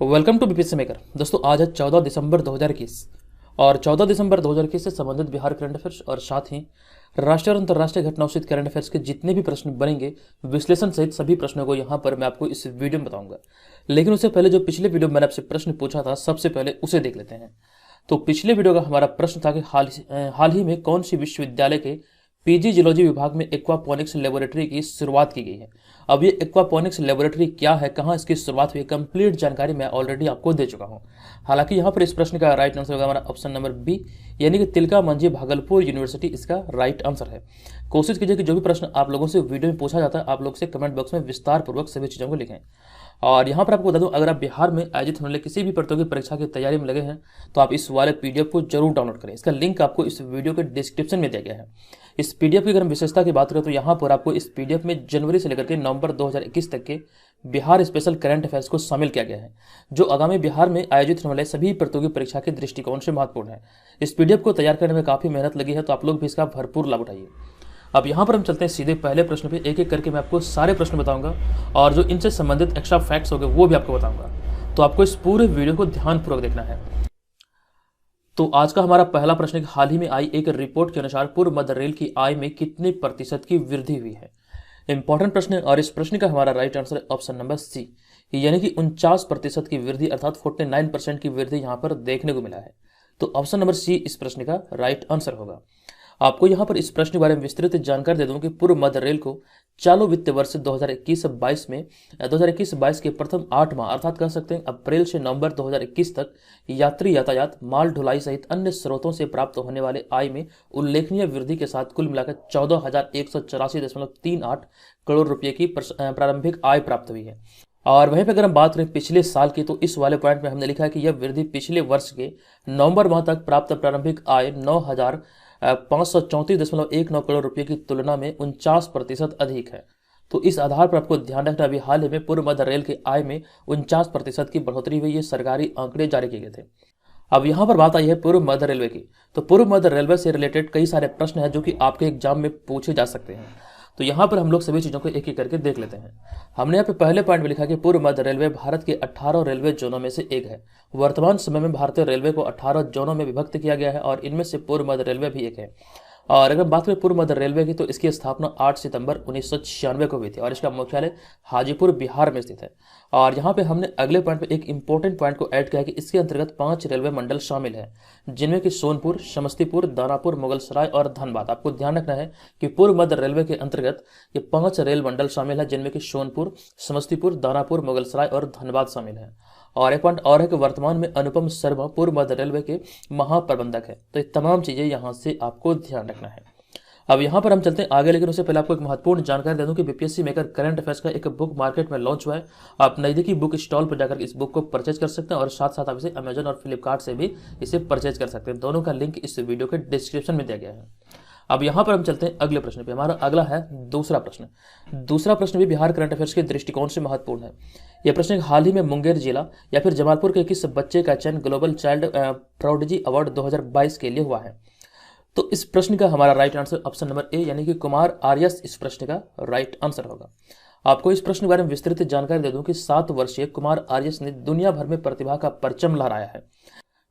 Welcome to BPSC maker. दोस्तों आज है 14 दिसंबर 2021 और 14 दिसंबर 2021 से संबंधित बिहार करंट अफेयर्स और साथ ही राष्ट्रीय और अंतर्राष्ट्रीय घटनाओं से करंट अफेयर्स के जितने भी प्रश्न बनेंगे विश्लेषण सहित सभी प्रश्नों को यहाँ पर मैं आपको इस वीडियो में बताऊंगा। लेकिन उससे पहले जो पिछले वीडियो में मैंने आपसे प्रश्न पूछा था सबसे पहले उसे देख लेते हैं। तो पिछले वीडियो का हमारा प्रश्न था कि हाल ही में कौन सी विश्वविद्यालय के पीजी जियोलॉजी विभाग में एक्वापोनिक्स लेबोरेटरी की शुरुआत की गई है। अब ये एक्वापोनिक्स लेबोरेटरी क्या है, कहाँ इसकी शुरुआत हुई, कंप्लीट जानकारी मैं ऑलरेडी आपको दे चुका हूँ। हालांकि यहाँ पर इस प्रश्न का राइट आंसर होगा हमारा ऑप्शन नंबर बी, यानी कि तिलका मंझी भागलपुर यूनिवर्सिटी इसका राइट आंसर है। कोशिश कीजिए कि जो भी प्रश्न आप लोगों से वीडियो में पूछा जाता है आप लोग से कमेंट बॉक्स में विस्तार पूर्वक सभी चीज़ों को लिखें। और यहाँ पर आपको बता दूं, अगर आप बिहार में आयोजित होने वाले किसी भी प्रतियोगी परीक्षा की तैयारी में लगे हैं तो आप इस वाले पीडीएफ को जरूर डाउनलोड करें। इसका लिंक आपको इस वीडियो के डिस्क्रिप्शन में दिया गया है। इस पीडीएफ की अगर हम विशेषता की बात करें तो यहाँ पर आपको इस पीडीएफ में जनवरी से लेकर के नवंबर 2021 तक के बिहार स्पेशल करंट अफेयर्स को शामिल किया गया है, जो आगामी बिहार में आयोजित होने वाले सभी प्रतियोगी परीक्षा के दृष्टिकोण से महत्वपूर्ण है। इस पीडीएफ को तैयार करने में काफी मेहनत लगी है, तो आप लोग भी इसका भरपूर लाभ उठाइए। अब यहाँ पर हम चलते हैं सीधे पहले प्रश्न पे। एक एक करके मैं आपको सारे प्रश्न बताऊंगा और जो इनसे संबंधित एक्स्ट्रा फैक्ट्स होंगे वो भी आपको बताऊंगा, तो आपको इस पूरे वीडियो को ध्यानपूर्वक देखना है। तो आज का हमारा पहला प्रश्न है, हाल ही में आई एक रिपोर्ट के अनुसार पूर्व मध्य रेल की आय में कितने प्रतिशत की वृद्धि हुई है। इंपॉर्टेंट प्रश्न है और इस प्रश्न का हमारा राइट आंसर है ऑप्शन नंबर सी, यानी कि 49% की वृद्धि अर्थात 49% की वृद्धि यहाँ पर देखने को मिला है। तो ऑप्शन नंबर सी इस प्रश्न का राइट आंसर होगा। आपको यहाँ पर इस प्रश्न के बारे में विस्तृत जानकारी दे दूं कि पूर्व मध्य रेल को चालू वित्त वर्ष 2021-22 के प्रथम 8 माह अर्थात कह सकते हैं अप्रैल से नवंबर 2021 तक यात्री यातायात, माल ढुलाई सहित अन्य स्रोतों से प्राप्त होने वाले आय में उल्लेखनीय वृद्धि के साथ कुल मिलाकर 14,184.38 करोड़ रुपए की प्रारंभिक आय प्राप्त हुई है। और वहीं पर अगर हम बात करें पिछले साल की, तो इस वाले पॉइंट में हमने लिखा है कि यह वृद्धि पिछले वर्ष के नवंबर माह तक प्राप्त प्रारंभिक आय 534.19 करोड़ रुपए की तुलना में 49% अधिक है। तो इस आधार पर आपको ध्यान रखना, अभी हाल ही में पूर्व मध्य रेल के आय में 49% की बढ़ोतरी हुई है। सरकारी आंकड़े जारी किए गए थे। अब यहाँ पर बात आई है पूर्व मध्य रेलवे की। तो पूर्व मध्य रेलवे से रिलेटेड कई सारे प्रश्न हैं जो कि आपके एग्जाम में पूछे जा सकते हैं। तो यहाँ पर हम लोग सभी चीज़ों को एक एक करके देख लेते हैं। हमने यहाँ पे पहले पॉइंट में लिखा कि पूर्व मध्य रेलवे भारत के 18 रेलवे जोनों में से एक है। वर्तमान समय में भारतीय रेलवे को 18 जोनों में विभक्त किया गया है और इनमें से पूर्व मध्य रेलवे भी एक है। और अगर बात करें पूर्व मध्य रेलवे की, तो इसकी स्थापना 8 सितंबर 1996 को हुई थी और इसका मुख्यालय हाजीपुर बिहार में स्थित है। और यहाँ पे हमने अगले पॉइंट पे एक इंपॉर्टेंट पॉइंट को ऐड किया है कि इसके अंतर्गत 5 रेलवे मंडल शामिल है, जिनमें कि सोनपुर, समस्तीपुर, दानापुर, मुगलसराय और धनबाद। आपको ध्यान रखना है कि पूर्व मध्य रेलवे के अंतर्गत ये 5 रेल मंडल शामिल है, जिनमें कि सोनपुर, समस्तीपुर, दानापुर, मुगलसराय और धनबाद शामिल है। और एक पॉइंट और है कि वर्तमान में अनुपम शर्मा पूर्व मध्य रेलवे के महाप्रबंधक है। तो ये तमाम चीजें यहाँ से आपको ध्यान रखना है। अब यहाँ पर हम चलते हैं आगे, लेकिन उससे पहले आपको एक महत्वपूर्ण जानकारी दे दूं कि बीपीएससी मेकर करंट अफेयर्स का एक बुक मार्केट में लॉन्च हुआ है। आप नजदीकी बुक स्टॉल पर जाकर इस बुक को परचेज कर सकते हैं और साथ साथ आप इसे अमेजन और फ्लिपकार्ट से भी इसे परचेज कर सकते हैं। दोनों का लिंक इस वीडियो के डिस्क्रिप्शन में दिया गया है। अब यहाँ पर हम चलते हैं अगले प्रश्न पे। हमारा अगला है दूसरा प्रश्न। दूसरा प्रश्न भी बिहार करंट अफेयर्स के दृष्टिकोण से महत्वपूर्ण है। यह प्रश्न हाल ही में मुंगेर जिला या फिर जमालपुर के किस बच्चे का चयन ग्लोबल चाइल्ड प्रोडिजी अवार्ड 2022 के लिए हुआ है। तो इस प्रश्न का हमारा right answer option number A, यानी कि कुमार आर्यस इस प्रश्न का राइट आंसर होगा। आपको इस प्रश्न के बारे में विस्तृत जानकारी दे दूं कि 7 वर्षीय कुमार आर्यस ने दुनिया भर में प्रतिभा का परचम लहराया है।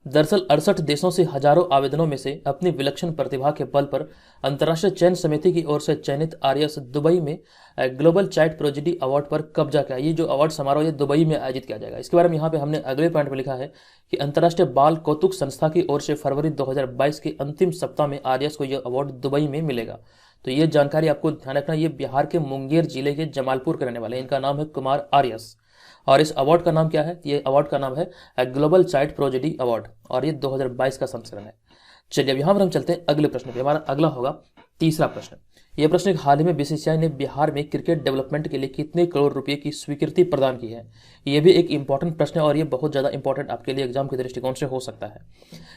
दरअसल 68 देशों से हजारों आवेदनों में से अपनी विलक्षण प्रतिभा के बल पर अंतर्राष्ट्रीय चयन समिति की ओर से चयनित आर्यस दुबई में ग्लोबल चाइल्ड प्रोडिजी अवार्ड पर कब्जा किया। ये जो अवार्ड समारोह ये दुबई में आयोजित किया जाएगा। इसके बारे में यहाँ पे हमने अगले पॉइंट में लिखा है कि अंतर्राष्ट्रीय बाल कौतुक संस्था की ओर से फरवरी 2022 के अंतिम सप्ताह में आर्यस को यह अवार्ड दुबई में मिलेगा। तो ये जानकारी आपको ध्यान रखना। ये बिहार के मुंगेर जिले के जमालपुर के रहने वाले, इनका नाम है कुमार आर्यस और इस अवार्ड का नाम क्या है, ये अवार्ड का नाम है ग्लोबल चाइल्ड प्रोडिजी अवार्ड और ये 2022 का संस्करण है। चलिए अब यहाँ पर हम चलते हैं अगले प्रश्न पे। हमारा अगला होगा तीसरा प्रश्न। यह प्रश्न हाल ही में बीसीसीआई ने बिहार में क्रिकेट डेवलपमेंट के लिए कितने करोड़ रुपए की स्वीकृति प्रदान की है। ये भी एक इंपॉर्टेंट प्रश्न है और ये बहुत ज्यादा इंपॉर्टेंट आपके लिए एग्जाम के दृष्टिकोण से हो सकता है।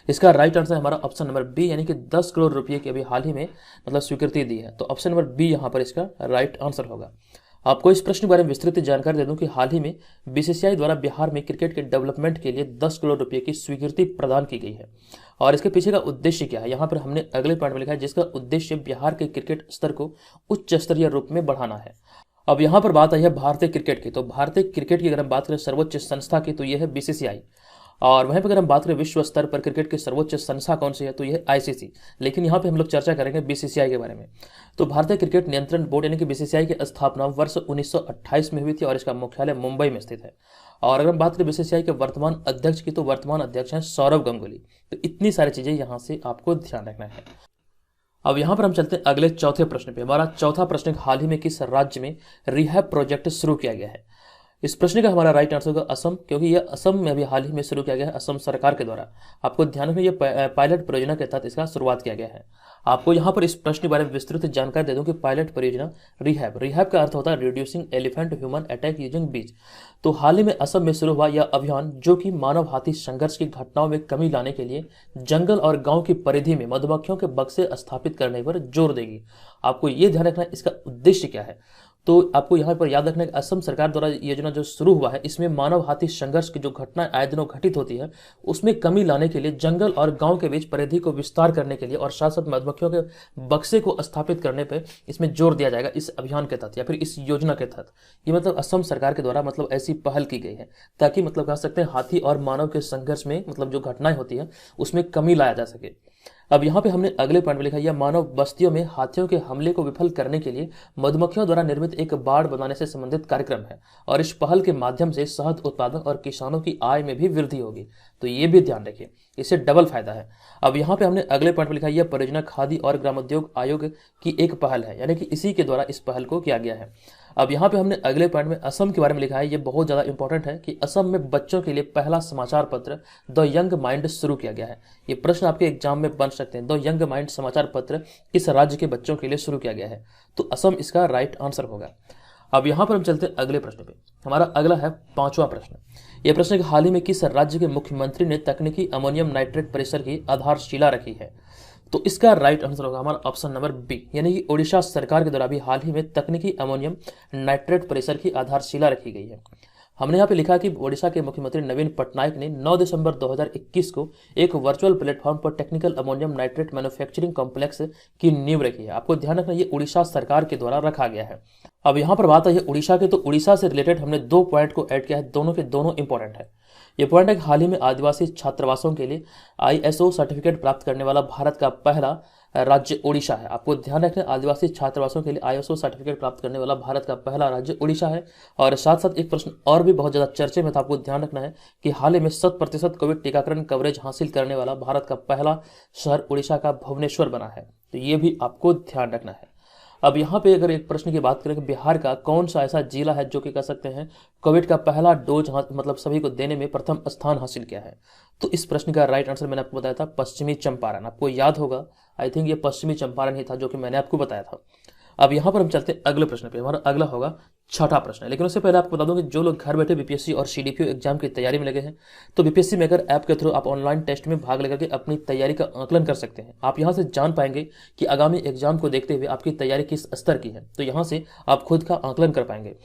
इसका राइट आंसर हमारा ऑप्शन नंबर बी, यानी कि 10 करोड़ रुपए की अभी हाल ही में स्वीकृति दी है। तो ऑप्शन नंबर बी यहाँ पर इसका राइट आंसर होगा। आपको इस प्रश्न के बारे में विस्तृत जानकारी दे दूं कि हाल ही में बीसीसीआई द्वारा बिहार में क्रिकेट के डेवलपमेंट के लिए 10 करोड़ रुपए की स्वीकृति प्रदान की गई है और इसके पीछे का उद्देश्य क्या है, यहाँ पर हमने अगले पॉइंट में लिखा है जिसका उद्देश्य बिहार के क्रिकेट स्तर को उच्च स्तरीय रूप में बढ़ाना है। अब यहाँ पर बात आई है भारतीय क्रिकेट की। तो भारतीय क्रिकेट की अगर हम बात करें सर्वोच्च संस्था की, तो यह है बीसीसीआई। और वहीं पर अगर हम बात करें विश्व स्तर पर क्रिकेट की सर्वोच्च संस्था कौन सी है, तो यह है आईसीसी। लेकिन यहाँ पे हम लोग चर्चा करेंगे बीसीसीआई के बारे में। तो भारतीय क्रिकेट नियंत्रण बोर्ड यानी कि बीसीसीआई की स्थापना वर्ष 1928 में हुई थी और इसका मुख्यालय मुंबई में स्थित है। और अगर हम बात करें बीसीसीआई के वर्तमान अध्यक्ष की, तो वर्तमान अध्यक्ष हैं सौरव गंगुली। तो इतनी सारी चीजें यहाँ से आपको ध्यान रखना है। अब यहाँ पर हम चलते हैं अगले चौथे प्रश्न पे। हमारा चौथा प्रश्न, हाल ही में किस राज्य में रिहैब प्रोजेक्ट शुरू किया गया है? इस प्रश्न का हमारा राइट आंसर होगा असम, क्योंकि यह असम में अभी हाल ही में शुरू किया गया है असम सरकार के द्वारा। आपको ध्यान रखना, यह पायलट परियोजना के तहत इसका शुरुआत किया गया है। आपको यहाँ पर इस प्रश्न के बारे में विस्तृत जानकारी दे दूं कि पायलट परियोजना रिहैब का अर्थ होता है reducing elephant human attack using बीज। तो हाल ही में असम में शुरू हुआ यह अभियान, जो कि मानव हाथी संघर्ष की घटनाओं में कमी लाने के लिए जंगल और गांव की परिधि में मधुमक्खियों के बक्से स्थापित करने पर जोर देगी। आपको ये ध्यान रखना इसका उद्देश्य क्या है। तो आपको यहाँ पर याद रखना है कि असम सरकार द्वारा योजना जो शुरू हुआ है, इसमें मानव हाथी संघर्ष की जो घटनाएं आए दिनों घटित होती है, उसमें कमी लाने के लिए जंगल और गांव के बीच परिधि को विस्तार करने के लिए और साथ साथ मधुमक्खियों के बक्से को स्थापित करने पर इसमें जोर दिया जाएगा इस अभियान के तहत या फिर इस योजना के तहत। ये मतलब असम सरकार के द्वारा मतलब ऐसी पहल की गई है, ताकि मतलब कह सकते हैं हाथी और मानव के संघर्ष में मतलब जो घटनाएं होती है उसमें कमी लाया जा सके। अब यहाँ पे हमने अगले पॉइंट में लिखा, यह मानव बस्तियों में हाथियों के हमले को विफल करने के लिए मधुमक्खियों द्वारा निर्मित एक बाड़ बनाने से संबंधित कार्यक्रम है और इस पहल के माध्यम से शहद उत्पादन और किसानों की आय में भी वृद्धि होगी। तो ये भी ध्यान रखिए, इससे डबल फायदा है। अब यहाँ पे हमने अगले पॉइंट में लिखा, यह परियोजना खादी और ग्रामोद्योग आयोग की एक पहल है, यानी कि इसी के द्वारा इस पहल को किया गया है। अब यहाँ पे हमने अगले पॉइंट में असम के बारे में लिखा है, ये बहुत ज़्यादा इंपॉर्टेंट है कि असम में बच्चों के लिए पहला समाचार पत्र द यंग माइंड शुरू किया गया है। ये प्रश्न आपके एग्जाम में बन सकते हैं, द यंग माइंड समाचार पत्र किस राज्य के बच्चों के लिए शुरू किया गया है? तो असम इसका राइट आंसर होगा। अब यहाँ पर हम चलते हैं अगले प्रश्न पे। हमारा अगला है पांचवा प्रश्न। यह प्रश्न कि हाल ही में किस राज्य के मुख्यमंत्री ने तकनीकी अमोनियम नाइट्रेट परिसर की आधारशिला रखी है? तो इसका राइट आंसर होगा हमारा ऑप्शन नंबर बी, यानी कि ओडिशा सरकार के द्वारा भी हाल ही में तकनीकी अमोनियम नाइट्रेट परिसर की आधारशिला रखी गई है। हमने यहाँ पे लिखा कि ओडिशा के मुख्यमंत्री नवीन पटनायक ने 9 दिसंबर 2021 को एक वर्चुअल प्लेटफॉर्म पर technical ammonium nitrate manufacturing complex की नींव रखी है। आपको ध्यान रखना, ये उड़ीसा सरकार के द्वारा रखा गया है। अब यहाँ पर बात है उड़ीसा के, तो उड़ीसा से रिलेटेड हमने 2 पॉइंट को ऐड किया है, दोनों के दोनों इंपॉर्टेंट है। ये पॉइंट है कि हाल ही में आदिवासी छात्रावासों के लिए ISO सर्टिफिकेट प्राप्त करने वाला भारत का पहला राज्य ओडिशा है। आपको ध्यान रखना, आदिवासी छात्रावासों के लिए ISO सर्टिफिकेट प्राप्त करने वाला भारत का पहला राज्य ओडिशा है। और साथ साथ एक प्रश्न और भी बहुत ज्यादा चर्चे में था, आपको ध्यान रखना है कि हाल ही में 100% कोविड टीकाकरण कवरेज हासिल करने वाला भारत का पहला शहर ओडिशा का भुवनेश्वर बना है। तो ये भी आपको ध्यान रखना है। अब यहाँ पे अगर एक प्रश्न की बात करें कि बिहार का कौन सा ऐसा जिला है जो कि कह सकते हैं कोविड का पहला डोज मतलब सभी को देने में प्रथम स्थान हासिल किया है? तो इस प्रश्न का राइट आंसर मैंने आपको बताया था पश्चिमी चंपारण। आपको याद होगा, आई थिंक ये पश्चिमी चंपारण ही था जो कि मैंने आपको बताया था। अब यहाँ पर हम चलते हैं अगले प्रश्न पे। हमारा अगला होगा छठा प्रश्न, लेकिन उससे पहले आपको बता दूं कि जो लोग घर बैठे बीपीएससी और सीडीपीओ एग्जाम की तैयारी में लगे हैं, तो बीपीएससी मेकर ऐप के थ्रू आप ऑनलाइन टेस्ट में भाग लेकर के अपनी तैयारी का आकलन कर सकते हैं। आप यहां से जान पाएंगे कि आगामी एग्जाम को देखते हुए आपकी तैयारी किस स्तर की है, तो यहां से आप खुद का आकलन कर पाएंगे।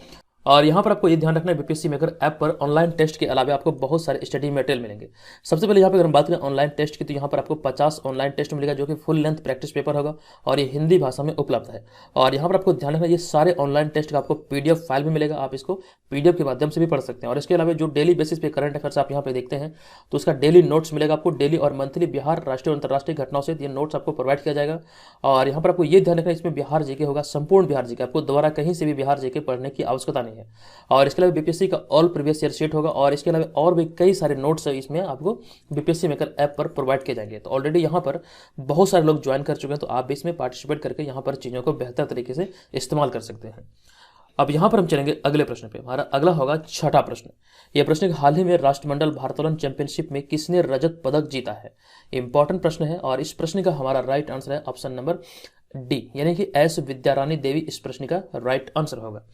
और यहाँ पर आपको ये ध्यान रखना है, बीपीएससी मेकर ऐप पर ऑनलाइन टेस्ट के अलावा आपको बहुत सारे स्टडी मटेरियल मिलेंगे। सबसे पहले यहाँ पे अगर हम बात करें ऑनलाइन टेस्ट की, तो यहाँ पर आपको 50 ऑनलाइन टेस्ट मिलेगा जो कि फुल लेंथ प्रैक्टिस पेपर होगा और ये हिंदी भाषा में उपलब्ध है। और यहाँ पर आपको ध्यान रखना, ये सारे ऑनलाइन टेस्ट का आपको PDF फाइल भी मिलेगा, आप इसको PDF के माध्यम से भी पढ़ सकते हैं। और इसके अलावा जो डेली बेसिस पे करंट अफेयर्स आप यहाँ पे देखते हैं, तो उसका डेली नोट्स मिलेगा आपको। डेली और मंथली बिहार, राष्ट्रीय और अंतर्राष्ट्रीय घटनाओं से ये नोट्स आपको प्रोवाइड किया जाएगा। और यहाँ पर आपको ये ध्यान रखना, इसमें बिहार जीके होगा, संपूर्ण बिहार जीके, आपको दोबारा कहीं से भी बिहार जीके पढ़ने की आवश्यकता नहीं है। और इसके अलावा बीपीएससी का ऑल प्रीवियस ईयर शीट होगा और इसके अलावा और भी कई सारे नोट्स इसमें आपको बीपीएससी मेकर ऐप पर प्रोवाइड किए जाएंगे। तो ऑलरेडी यहाँ पर बहुत सारे लोग ज्वाइन कर चुके हैं, तो आप भी इसमें पार्टिसिपेट करके यहाँ पर चीज़ों को बेहतर तरीके से इस्तेमाल कर सकते हैं। अब यहाँ पर हम चलेंगे अगले प्रश्न पे। हमारा अगला होगा छठा प्रश्न। यह प्रश्न हाल ही में राष्ट्रमंडल भारोत्तोलन चैंपियनशिप में किसने रजत पदक जीता है? इंपॉर्टेंट प्रश्न है और इस प्रश्न का हमारा राइट आंसर है ऑप्शन नंबर डी, यानी कि एस विद्यारानी देवी इस प्रश्न का राइट आंसर होगा।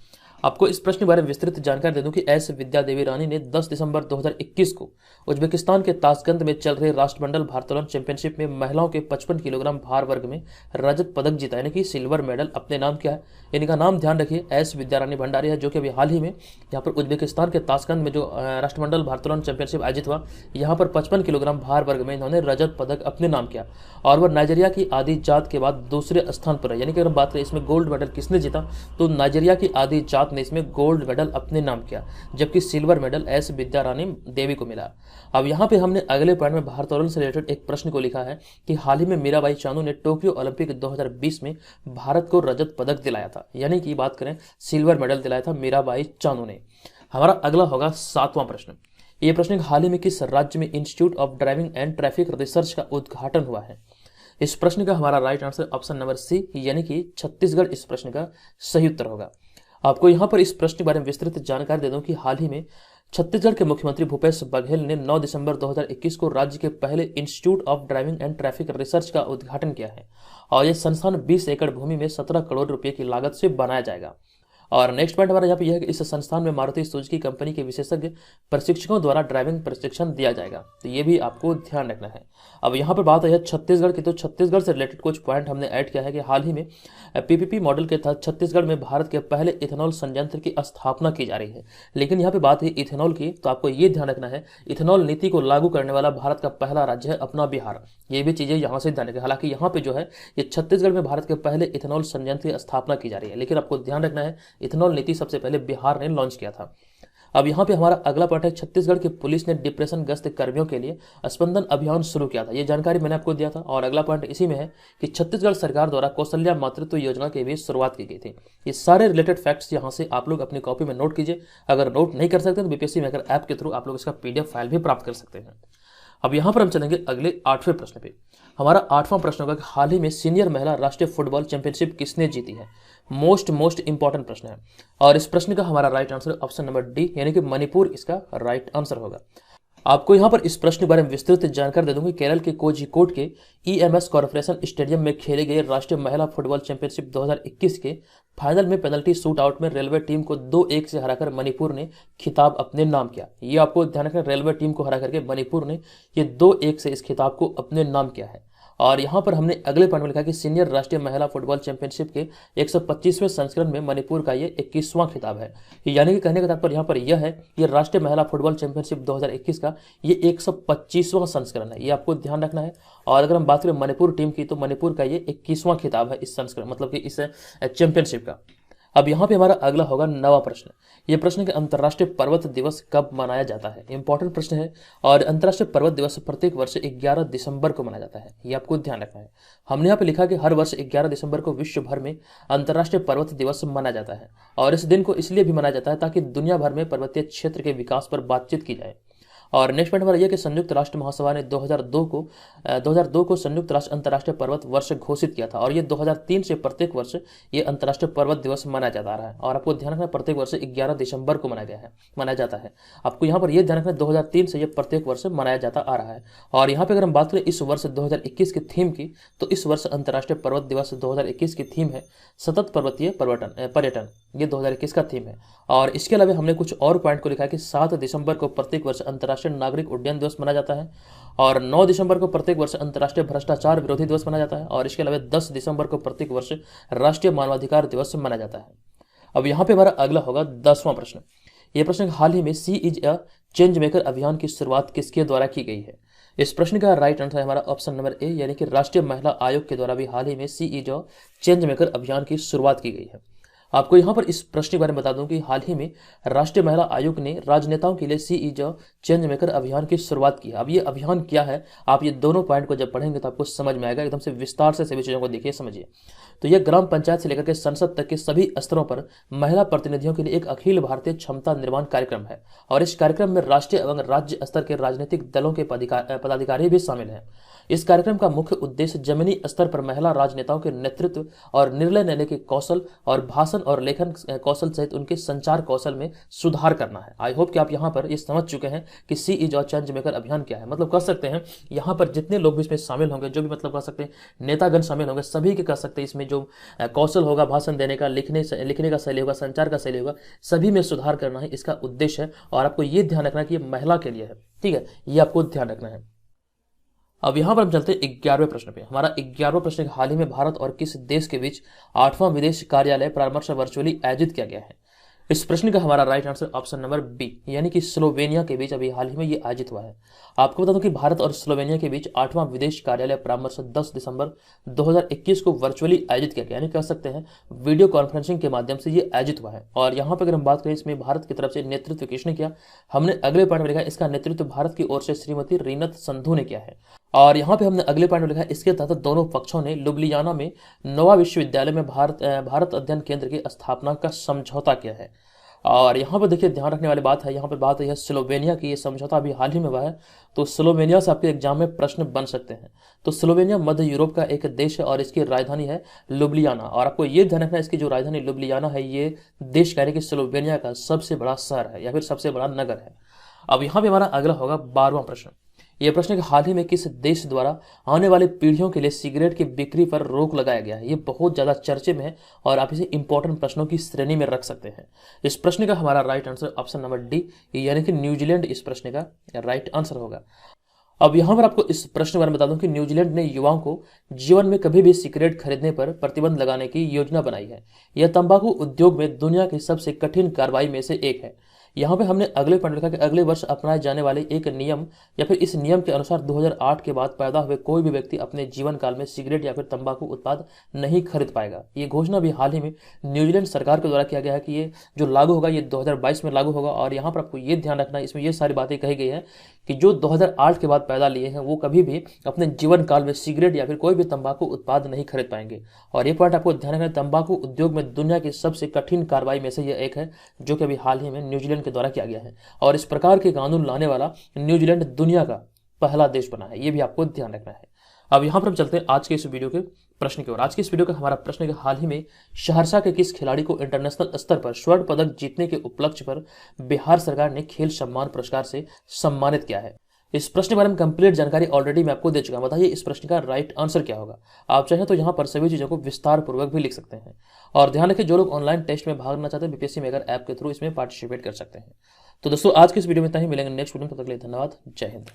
आपको इस प्रश्न के बारे में विस्तृत जानकारी दे दूं कि एस विद्या देवी रानी ने 10 दिसंबर 2021 को उज्बेकिस्तान के ताशकंद में चल रहे राष्ट्रमंडल भारोत्तोलन चैंपियनशिप में महिलाओं के 55 किलोग्राम भार वर्ग में रजत पदक जीता, यानी कि सिल्वर मेडल अपने नाम किया है। इनका नाम ध्यान रखिए, एस विद्या रानी भंडारी है, जो कि अभी हाल ही में यहाँ पर उज्बेकिस्तान के ताशकंद में जो राष्ट्रमंडल भारोत्तोलन चैंपियनशिप आयोजित हुआ, यहाँ पर 55 किलोग्राम भार वर्ग में इन्होंने रजत पदक अपने नाम किया और वह नाइजीरिया की आदि जात के बाद दूसरे स्थान पर है। यानी कि अगर बात करें इसमें गोल्ड मेडल किसने जीता, तो नाइजीरिया की आदि जात ने इसमें गोल्ड मेडल अपने नाम किया, जबकि सिल्वर मेडल एस विद्या रानी देवी को मिला। अब यहाँ पे हमने अगले पॉइंट में भारोत्तोलन से रिलेटेड एक प्रश्न को लिखा है कि हाल ही में मीराबाई चानू ने टोक्यो ओलंपिक 2020 में भारत को रजत पदक दिलाया था, यानी कि बात करें सिल्वर मेडल दिलाया था मीराबाई चानू ने। हमारा अगला होगा 7वां प्रश्न। ये प्रश्न हाल ही में किस राज्य में institute of driving and traffic research का उद्घाटन हुआ है? इस प्रश्न का हमारा right answer option number C, यानी कि छत्तीसगढ़ इस प्रश्न का सही उत्तर होगा। आपको यहाँ पर इस प्रश्न के बारे में विस्तृत जानकारी दे दूं कि हाल ही में छत्तीसगढ़ के मुख्यमंत्री भूपेश बघेल ने 9 दिसंबर 2021 को राज्य के पहले institute of driving and traffic research का उद्घाटन किया है और यह संस्थान 20 एकड़ भूमि में 17 करोड़ रुपए की लागत से बनाया जाएगा। और नेक्स्ट पॉइंट हमारा यहाँ पे यह है कि इस संस्थान में मारुति सुजुकी कंपनी के विशेषज्ञ प्रशिक्षकों द्वारा ड्राइविंग प्रशिक्षण दिया जाएगा, तो ये भी आपको ध्यान रखना है। अब यहाँ पर बात है छत्तीसगढ़ की, तो छत्तीसगढ़ से रिलेटेड कुछ पॉइंट हमने ऐड किया है कि हाल ही में पीपीपी मॉडल के तहत छत्तीसगढ़ में भारत के पहले इथेनॉल संयंत्र की स्थापना की जा रही है। लेकिन यहाँ पे बात है इथेनॉल की, तो आपको ये ध्यान रखना है इथेनॉल नीति को लागू करने वाला भारत का पहला राज्य है अपना बिहार। ये भी चीजें यहाँ से ध्यान रखें। हालांकि यहाँ पे जो है ये छत्तीसगढ़ में भारत के पहले इथेनॉल संयंत्र की स्थापना की जा रही है, लेकिन आपको ध्यान रखना है इथेनॉल नीति सबसे पहले बिहार ने लॉन्च किया था। अब यहाँ पे हमारा अगला पॉइंट है, छत्तीसगढ़ की पुलिस ने डिप्रेशन ग्रस्त कर्मियों के लिए स्पंदन अभियान शुरू किया था। ये जानकारी मैंने आपको दिया था। और अगला पॉइंट इसी में है कि छत्तीसगढ़ सरकार द्वारा कौशल्या मातृत्व योजना की भी शुरुआत की गई थी। ये सारे रिलेटेड फैक्ट्स यहाँ से आप लोग अपनी कॉपी में नोट कीजिए। अगर नोट नहीं कर सकते तो बीपीएससी मेकर ऐप के थ्रू आप लोग इसका पीडीएफ फाइल भी प्राप्त कर सकते हैं। अब यहाँ पर हम चलेंगे अगले 8वें प्रश्न पे। हमारा 8वां प्रश्न होगा कि हाल ही में सीनियर महिला राष्ट्रीय फुटबॉल चैंपियनशिप किसने जीती है? मोस्ट इंपॉर्टेंट प्रश्न है और इस प्रश्न का हमारा right answer option number D, यानी कि मणिपुर इसका राइट आंसर होगा। आपको यहाँ पर इस प्रश्न के बारे में विस्तृत जानकारी दे दूंगी। केरल के कोझिकोड के ईएमएस कॉर्पोरेशन स्टेडियम में खेले गए राष्ट्रीय महिला फुटबॉल चैंपियनशिप 2021 के फाइनल में पेनल्टी शूट आउट में रेलवे टीम को 2-1 से हराकर मणिपुर ने खिताब अपने नाम किया। ये आपको ध्यान रखना, रेलवे टीम को हरा करके मणिपुर ने ये 2-1 से इस खिताब को अपने नाम किया है। और यहाँ पर हमने अगले पॉइंट में लिखा कि सीनियर राष्ट्रीय महिला फुटबॉल चैंपियनशिप के 125वें संस्करण में मणिपुर का ये 21वां खिताब है। यानी कि कहने का तात्पर्य यहाँ पर यह है कि राष्ट्रीय महिला फुटबॉल चैंपियनशिप 2021 का ये 125वां संस्करण है, ये आपको ध्यान रखना है। और अगर हम बात करें मणिपुर टीम की, तो मणिपुर का ये 21वां खिताब है इस संस्करण, मतलब कि इस चैंपियनशिप का। अब यहाँ पे हमारा अगला होगा 9वां प्रश्न। ये प्रश्न कि अंतर्राष्ट्रीय पर्वत दिवस कब मनाया जाता है? इंपॉर्टेंट प्रश्न है और अंतर्राष्ट्रीय पर्वत दिवस प्रत्येक वर्ष 11 दिसंबर को मनाया जाता है, ये आपको ध्यान रखना है। हमने यहाँ पे लिखा कि हर वर्ष 11 दिसंबर को विश्व भर में अंतर्राष्ट्रीय पर्वत दिवस मनाया जाता है और इस दिन को इसलिए भी मनाया जाता है ताकि दुनिया भर में पर्वतीय क्षेत्र के विकास पर बातचीत की जाए। और नेक्स्ट पॉइंट हमारा यह कि संयुक्त राष्ट्र महासभा ने 2002 को संयुक्त राष्ट्र अंतर्राष्ट्रीय पर्वत वर्ष घोषित किया था और ये 2003 से प्रत्येक वर्ष ये अंतर्राष्ट्रीय पर्वत दिवस मनाया जा रहा है। और आपको ध्यान रखना प्रत्येक वर्ष 11 दिसंबर को मनाया जाता है। आपको यहाँ पर यह ध्यान रखना 2003 से ये प्रत्येक वर्ष मनाया जाता आ रहा है। और यहाँ पे अगर हम बात करें इस वर्ष 2021 की थीम की, तो इस वर्ष अंतर्राष्ट्रीय पर्वत दिवस 2021 की थीम है सतत पर्वतीय पर्यटन, ये 2021 का थीम है। और इसके अलावा हमने कुछ और पॉइंट को लिखा है कि 7 दिसंबर को प्रत्येक वर्ष अंतर्राष्ट्रीय नागरिक उड्डयन दिवस मनाया जाता है और 9 दिसंबर को प्रत्येक वर्ष अंतर्राष्ट्रीय भ्रष्टाचार विरोधी दिवस मनाया जाता है और इसके अलावा 10 दिसंबर को प्रत्येक वर्ष राष्ट्रीय मानवाधिकार दिवस मनाया जाता है। अब यहाँ पे हमारा अगला होगा 10वां प्रश्न। यह प्रश्न हाल ही में सी इज अ चेंज मेकर अभियान की शुरुआत किसके द्वारा की गई है? इस प्रश्न का राइट आंसर है हमारा ऑप्शन नंबर ए, यानी कि राष्ट्रीय महिला आयोग के द्वारा भी हाल ही में सी इज अ चेंज मेकर अभियान की शुरुआत की गई है। आपको यहाँ पर इस प्रश्न के बारे में बता दूं कि हाल ही में राष्ट्रीय महिला आयोग ने राजनेताओं के लिए सी इज अ चेंज मेकर अभियान की शुरुआत की है। अब ये अभियान क्या है, आप ये दोनों पॉइंट को जब पढ़ेंगे तो आपको समझ में आएगा। एकदम से विस्तार से सभी चीज़ों को देखिए, समझिए। तो यह ग्राम पंचायत से लेकर के संसद तक के सभी स्तरों पर महिला प्रतिनिधियों के लिए एक अखिल भारतीय क्षमता निर्माण कार्यक्रम है और इस कार्यक्रम में राष्ट्रीय एवं राज्य स्तर के राजनीतिक दलों के पदाधिकारी भी शामिल हैं। इस कार्यक्रम का मुख्य उद्देश्य जमीनी स्तर पर महिला राजनेताओं के नेतृत्व और निर्णय लेने के कौशल और भाषण और लेखन कौशल सहित उनके संचार कौशल में सुधार करना है। आई होप कि आप यहाँ पर ये समझ चुके हैं कि सी इज और चेंज मेकर अभियान क्या है। मतलब कह सकते हैं यहाँ पर जितने लोग भी इसमें शामिल होंगे, जो भी मतलब कह सकते हैं नेतागण शामिल होंगे, सभी के कह सकते हैं इसमें जो कौशल होगा, भाषण देने का, लिखने का शैली होगा, संचार का शैली होगा, सभी में सुधार करना है, इसका उद्देश्य है। और आपको ये ध्यान रखना है कि ये महिला के लिए है, ठीक है, ये आपको ध्यान रखना है। अब यहां पर हम चलते हैं 11वें प्रश्न पे। हमारा 11वां प्रश्न, हाल ही में भारत और किस देश के बीच 8वां विदेश कार्यालय परामर्श वर्चुअली आयोजित किया गया है? इस प्रश्न का हमारा right answer option number B, यानी कि स्लोवेनिया के बीच अभी हाल ही में ये आयोजित हुआ है। आपको बता दूं कि भारत और स्लोवेनिया के बीच 8वां विदेश कार्यालय परामर्श 10 दिसंबर 2021 को वर्चुअली आयोजित किया गया, यानी कह सकते हैं वीडियो कॉन्फ्रेंसिंग के माध्यम से ये आयोजित हुआ है। और यहाँ पर अगर हम बात करें इसमें भारत की तरफ से नेतृत्व किसने किया, हमने अगले पॉइंट में लिखा इसका नेतृत्व भारत की ओर से श्रीमती रीनत संधू ने किया है। और यहाँ पे हमने अगले पॉइंट में लिखा इसके तहत दोनों पक्षों ने लुब्लियाना में नोवा विश्वविद्यालय में भारत अध्ययन केंद्र की स्थापना का समझौता किया है। और यहाँ पर देखिए ध्यान रखने वाली बात है, यहाँ पर बात है स्लोवेनिया की, ये समझौता अभी हाल ही में हुआ है। तो स्लोवेनिया से आपके एग्जाम में प्रश्न बन सकते हैं। तो स्लोवेनिया मध्य यूरोप का एक देश है और इसकी राजधानी है लुब्लियाना। और आपको ये ध्यान रखना है इसकी जो राजधानी लुब्लियाना है, ये देश यानी कि स्लोवेनिया का सबसे बड़ा शहर है या फिर सबसे बड़ा नगर है। अब यहाँ पे हमारा अगला होगा 12वां प्रश्न। यह प्रश्न कि हाल ही में किस देश द्वारा आने वाली पीढ़ियों के लिए सिगरेट की बिक्री पर रोक लगाया गया है? ये बहुत ज्यादा चर्चे में है और आप इसे इंपॉर्टेंट प्रश्नों की श्रेणी में रख सकते हैं। इस प्रश्न का हमारा right answer option number D, यानी कि न्यूजीलैंड इस प्रश्न का राइट आंसर होगा। अब यहां पर आपको इस प्रश्न के बारे में बता दूं कि न्यूजीलैंड ने युवाओं को जीवन में कभी भी सिगरेट खरीदने पर प्रतिबंध लगाने की योजना बनाई है। यह तंबाकू उद्योग में दुनिया की सबसे कठिन कार्रवाई में से एक है। यहाँ पे हमने अगले पॉइंट लिखा कि अगले वर्ष अपनाए जाने वाले एक नियम या फिर इस नियम के अनुसार 2008 के बाद पैदा हुए कोई भी व्यक्ति अपने जीवन काल में सिगरेट या फिर तंबाकू उत्पाद नहीं खरीद पाएगा। ये घोषणा भी हाल ही में न्यूजीलैंड सरकार के द्वारा किया गया है कि ये जो लागू होगा ये 2022 में लागू होगा। और यहाँ पर आपको ये ध्यान रखना है, इसमें ये सारी बातें कही गई है कि जो 2008 के बाद पैदा लिए हैं वो कभी भी अपने जीवन काल में सिगरेट या फिर कोई भी तंबाकू उत्पाद नहीं खरीद पाएंगे। और ये पॉइंट आपको ध्यान रखना है, तंबाकू उद्योग में दुनिया की सबसे कठिन कार्रवाई में से यह एक है, जो कि अभी हाल ही में न्यूजीलैंड के द्वारा किया गया है। और इस प्रकार के कानून लाने वाला न्यूजीलैंड दुनिया का पहला देश बना है, ये भी आपको ध्यान रखना है। अब यहां पर हम चलते हैं आज के इस वीडियो के प्रश्न की ओर। आज के इस वीडियो का हमारा प्रश्न है कि हाल ही में सहरसा के किस खिलाड़ी को इंटरनेशनल स्तर पर स्वर्ण पदक जीतने के उपलक्ष्य पर बिहार सरकार ने खेल सम्मान पुरस्कार से सम्मानित किया है? इस प्रश्न के बारे में कंप्लीट जानकारी ऑलरेडी मैं आपको दे चुका हूं। बताइए इस प्रश्न का राइट आंसर क्या होगा? आप चाहें तो यहाँ पर सभी चीजों को विस्तार पूर्वक भी लिख सकते हैं। और ध्यान रखें जो लोग ऑनलाइन टेस्ट में भाग लेना चाहते हैं बीपीएससी मेकर ऐप के थ्रू इसमें पार्टिसिपेट कर सकते हैं। तो दोस्तों आज के इस वीडियो में इतना ही, मिलेंगे नेक्स्ट वीडियो में, तब तक के लिए धन्यवाद, जय हिंद।